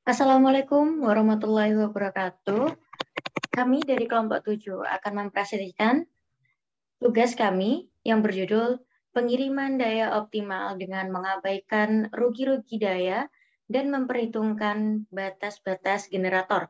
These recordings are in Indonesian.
Assalamualaikum warahmatullahi wabarakatuh. Kami dari kelompok 7 akan mempresentasikan tugas kami yang berjudul pengiriman daya optimal dengan mengabaikan rugi-rugi daya dan memperhitungkan batas-batas generator.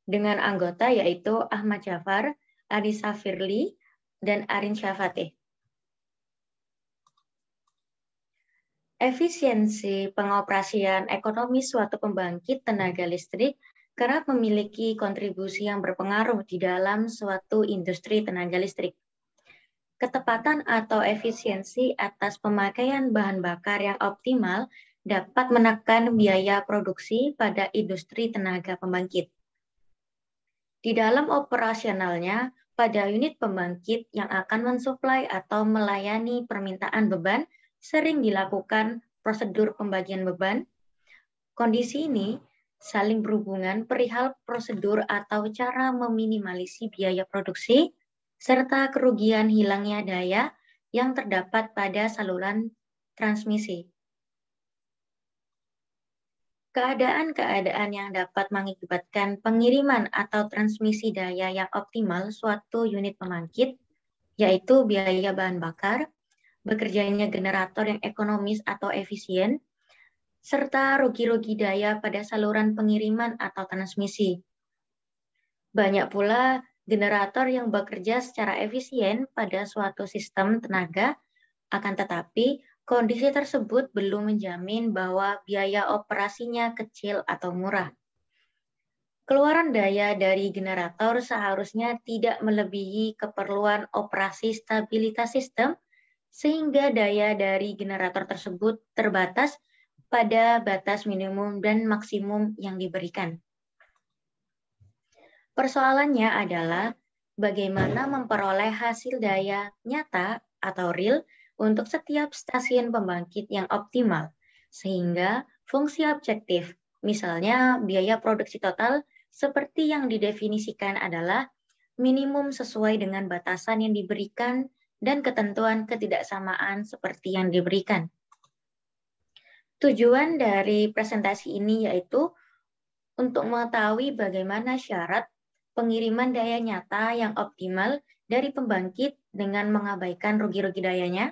Dengan anggota yaitu Ahmad Jafar, Adisa Firly, dan Arin Syafateh. Efisiensi pengoperasian ekonomi suatu pembangkit tenaga listrik kerap memiliki kontribusi yang berpengaruh di dalam suatu industri tenaga listrik. Ketepatan atau efisiensi atas pemakaian bahan bakar yang optimal dapat menekan biaya produksi pada industri tenaga pembangkit. Di dalam operasionalnya, pada unit pembangkit yang akan mensuplai atau melayani permintaan beban, sering dilakukan prosedur pembagian beban. Kondisi ini saling berhubungan perihal prosedur atau cara meminimalisasi biaya produksi, serta kerugian hilangnya daya yang terdapat pada saluran transmisi. Keadaan-keadaan yang dapat mengakibatkan pengiriman atau transmisi daya yang optimal suatu unit pembangkit, yaitu biaya bahan bakar, bekerjanya generator yang ekonomis atau efisien, serta rugi-rugi daya pada saluran pengiriman atau transmisi. Banyak pula generator yang bekerja secara efisien pada suatu sistem tenaga, akan tetapi kondisi tersebut belum menjamin bahwa biaya operasinya kecil atau murah. Keluaran daya dari generator seharusnya tidak melebihi keperluan operasi stabilitas sistem, sehingga daya dari generator tersebut terbatas pada batas minimum dan maksimum yang diberikan. Persoalannya adalah bagaimana memperoleh hasil daya nyata atau real untuk setiap stasiun pembangkit yang optimal, sehingga fungsi objektif, misalnya biaya produksi total, seperti yang didefinisikan adalah minimum sesuai dengan batasan yang diberikan dan ketentuan ketidaksamaan seperti yang diberikan. Tujuan dari presentasi ini yaitu untuk mengetahui bagaimana syarat pengiriman daya nyata yang optimal dari pembangkit dengan mengabaikan rugi-rugi dayanya,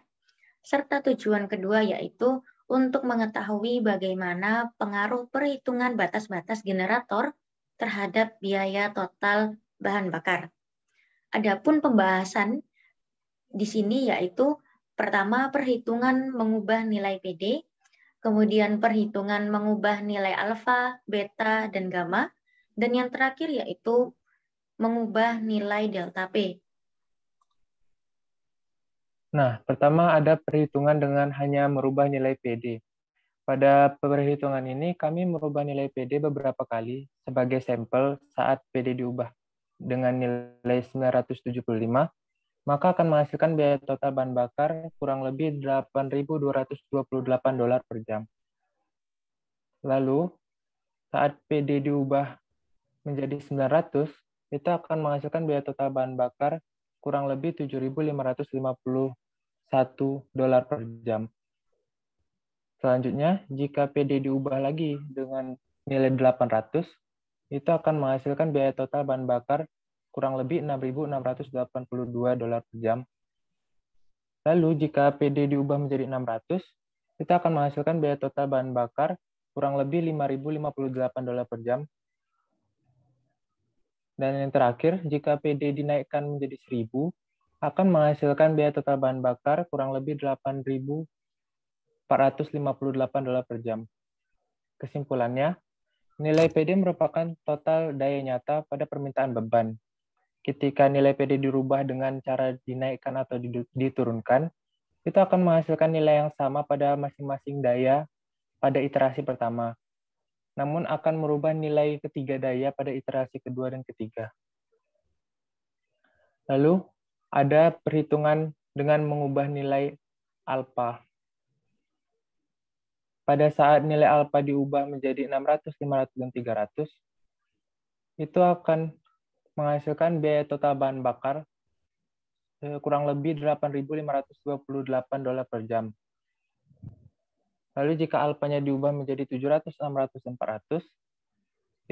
serta tujuan kedua yaitu untuk mengetahui bagaimana pengaruh perhitungan batas-batas generator terhadap biaya total bahan bakar. Adapun pembahasan di sini yaitu pertama perhitungan mengubah nilai PD, kemudian perhitungan mengubah nilai alfa, beta, dan gamma, dan yang terakhir yaitu mengubah nilai delta P. Nah, pertama ada perhitungan dengan hanya merubah nilai PD. Pada perhitungan ini, kami merubah nilai PD beberapa kali sebagai sampel saat PD diubah dengan nilai 975, maka akan menghasilkan biaya total bahan bakar kurang lebih $8.228 per jam. Lalu, saat PD diubah menjadi 900, itu akan menghasilkan biaya total bahan bakar kurang lebih $7.551 per jam. Selanjutnya, jika PD diubah lagi dengan nilai 800, itu akan menghasilkan biaya total bahan bakar kurang lebih $6.682 per jam. Lalu, jika PD diubah menjadi 600, itu akan menghasilkan biaya total bahan bakar kurang lebih $5.058 per jam. Dan yang terakhir, jika PD dinaikkan menjadi 1000, akan menghasilkan biaya total bahan bakar kurang lebih $8.458 per jam. Kesimpulannya, nilai PD merupakan total daya nyata pada permintaan beban. Ketika nilai PD dirubah dengan cara dinaikkan atau diturunkan, itu akan menghasilkan nilai yang sama pada masing-masing daya pada iterasi pertama, namun akan merubah nilai ketiga daya pada iterasi kedua dan ketiga. Lalu, ada perhitungan dengan mengubah nilai alfa. Pada saat nilai alfa diubah menjadi 600, 500, dan 300, itu akan menghasilkan biaya total bahan bakar kurang lebih $8.528 per jam. Lalu jika alfanya diubah menjadi 700, 600, dan 400,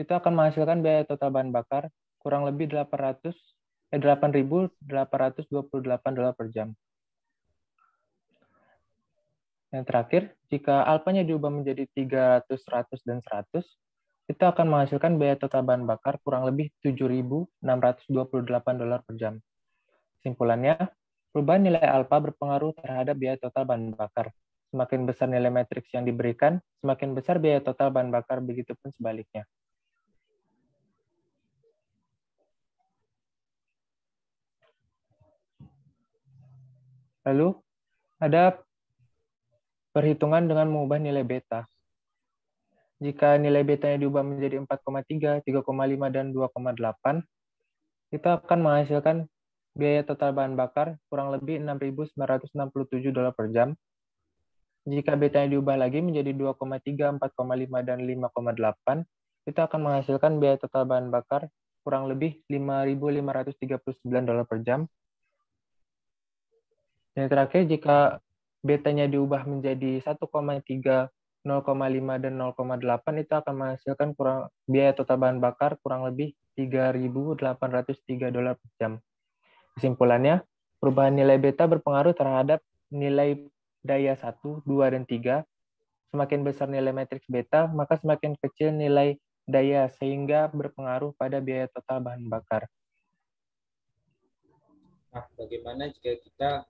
itu akan menghasilkan biaya total bahan bakar kurang lebih $8.828 per jam. Yang terakhir, jika alfanya diubah menjadi 300, 100, dan 100, itu akan menghasilkan biaya total bahan bakar kurang lebih $7.628 per jam. Kesimpulannya, perubahan nilai alfa berpengaruh terhadap biaya total bahan bakar. Semakin besar nilai matriks yang diberikan, semakin besar biaya total bahan bakar, begitupun sebaliknya. Lalu, ada perhitungan dengan mengubah nilai beta. Jika nilai betanya diubah menjadi 4,3, 3,5, dan 2,8, itu akan menghasilkan biaya total bahan bakar kurang lebih $6.967 per jam. Jika betanya diubah lagi menjadi 2,3, 4,5, dan 5,8, itu akan menghasilkan biaya total bahan bakar kurang lebih $5.539 per jam. Yang terakhir, jika betanya diubah menjadi 1,3, 0,5, dan 0,8, itu akan menghasilkan biaya total bahan bakar kurang lebih $3.803 per jam. Kesimpulannya, perubahan nilai beta berpengaruh terhadap nilai daya 1, 2, dan 3. Semakin besar nilai matriks beta, maka semakin kecil nilai daya, sehingga berpengaruh pada biaya total bahan bakar. Nah, bagaimana jika kita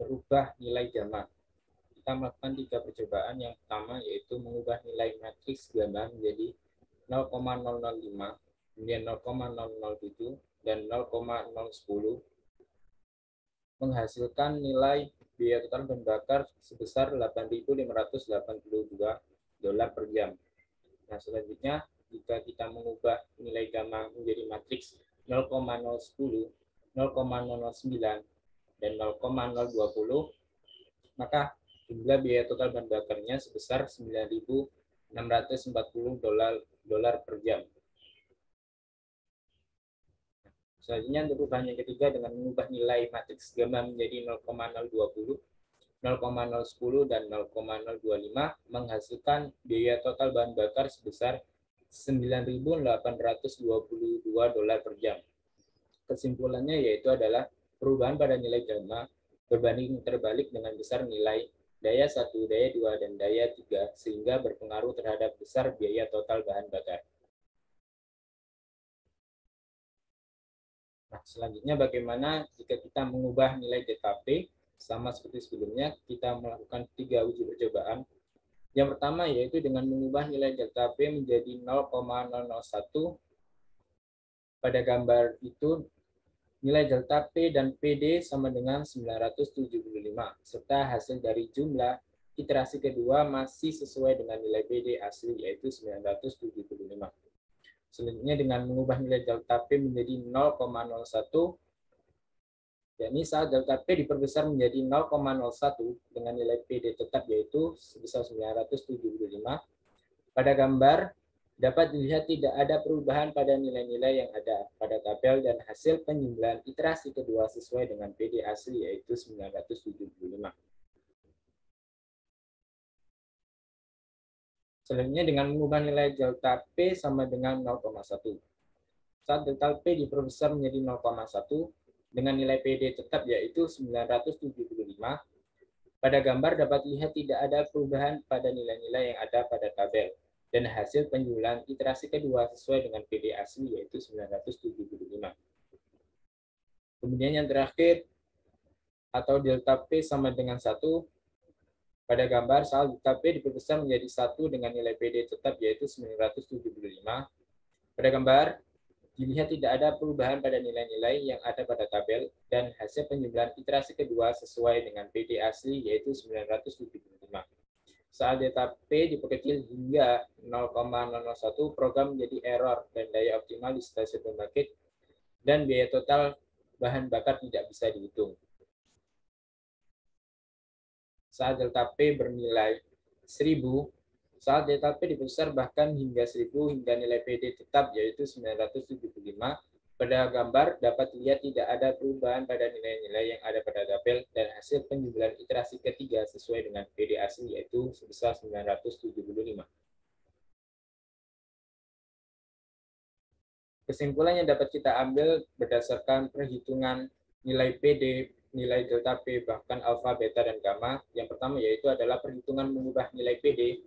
berubah nilai gamma? Kita melakukan 3 percobaan. Yang pertama yaitu mengubah nilai matriks gamma menjadi 0,005, kemudian 0,007, dan 0,010, menghasilkan nilai biaya total bahan bakar sebesar $8.582 per jam. Nah, selanjutnya, jika kita mengubah nilai gamma menjadi matriks 0,010, 0,009, dan 0,020, maka jumlah biaya total bahan bakarnya sebesar $9.640 per jam. Selanjutnya, untuk perubahan yang ketiga dengan mengubah nilai matriks gamma menjadi 0,020, 0,010, dan 0,025, menghasilkan biaya total bahan bakar sebesar $9.822 per jam. Kesimpulannya yaitu adalah perubahan pada nilai gamma berbanding terbalik dengan besar nilai daya 1, daya 2, dan daya 3, sehingga berpengaruh terhadap besar biaya total bahan bakar. Nah, selanjutnya bagaimana jika kita mengubah nilai delta P? Sama seperti sebelumnya, kita melakukan 3 uji percobaan. Yang pertama yaitu dengan mengubah nilai delta P menjadi 0,001. Pada gambar itu, nilai delta P dan PD sama dengan 975, serta hasil dari jumlah iterasi kedua masih sesuai dengan nilai PD asli, yaitu 975. Selanjutnya dengan mengubah nilai delta P menjadi 0,01, yakni saat delta P diperbesar menjadi 0,01 dengan nilai PD tetap yaitu sebesar 975. Pada gambar dapat dilihat tidak ada perubahan pada nilai-nilai yang ada pada tabel dan hasil penjumlahan iterasi kedua sesuai dengan PD asli yaitu 975. Selanjutnya dengan mengubah nilai delta P sama dengan 0,1. Saat delta P diperbesar menjadi 0,1 dengan nilai PD tetap yaitu 975. Pada gambar dapat dilihat tidak ada perubahan pada nilai-nilai yang ada pada tabel dan hasil penjumlahan iterasi kedua sesuai dengan PD asli yaitu 975. Kemudian yang terakhir atau delta P sama dengan 1. Pada gambar saat delta P diperbesar menjadi 1 dengan nilai PD tetap yaitu 975. Pada gambar dilihat tidak ada perubahan pada nilai-nilai yang ada pada tabel dan hasil penjumlahan iterasi kedua sesuai dengan PD asli yaitu 975. Saat delta P diperkecil hingga 0,001, program menjadi error dan daya optimal di stasiun pembangkit dan biaya total bahan bakar tidak bisa dihitung. Saat delta P bernilai 1000, saat delta P dibesar bahkan hingga 1000 hingga nilai PD tetap yaitu 975, Pada gambar dapat dilihat tidak ada perubahan pada nilai-nilai yang ada pada tabel dan hasil penjumlahan iterasi ketiga sesuai dengan PD asli yaitu sebesar 975. Kesimpulan yang dapat kita ambil berdasarkan perhitungan nilai PD, nilai delta P, bahkan alfa, beta, dan gamma. Yang pertama yaitu adalah perhitungan mengubah nilai PD.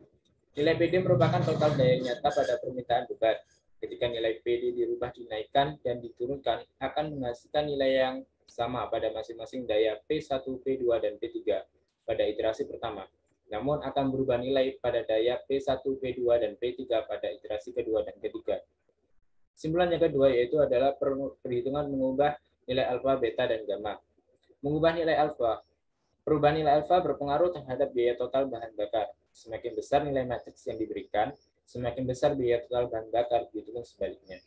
Nilai PD merupakan total daya nyata pada permintaan beban. Ketika nilai PD dirubah dinaikkan dan diturunkan, akan menghasilkan nilai yang sama pada masing-masing daya P1, P2, dan P3 pada iterasi pertama. Namun akan berubah nilai pada daya P1, P2, dan P3 pada iterasi kedua dan ketiga. Kesimpulan yang kedua yaitu adalah perhitungan mengubah nilai alfa, beta, dan gamma. Mengubah nilai alfa. Perubahan nilai alfa berpengaruh terhadap biaya total bahan bakar. Semakin besar nilai matriks yang diberikan, semakin besar biaya total bahan bakar, begitu pun sebaliknya.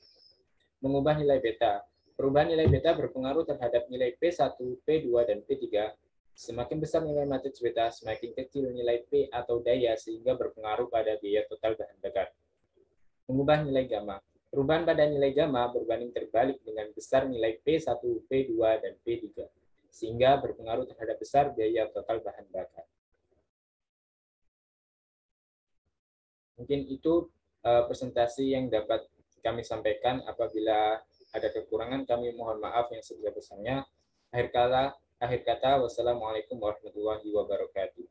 Mengubah nilai beta. Perubahan nilai beta berpengaruh terhadap nilai P1, P2, dan P3. Semakin besar nilai matriks beta, semakin kecil nilai P atau daya sehingga berpengaruh pada biaya total bahan bakar. Mengubah nilai gamma. Perubahan pada nilai gamma berbanding terbalik dengan besar nilai P1, P2, dan P3, sehingga berpengaruh terhadap besar biaya total bahan bakar. Mungkin itu presentasi yang dapat kami sampaikan. Apabila ada kekurangan, kami mohon maaf yang sebesar-besarnya. Akhir kata, wassalamualaikum warahmatullahi wabarakatuh.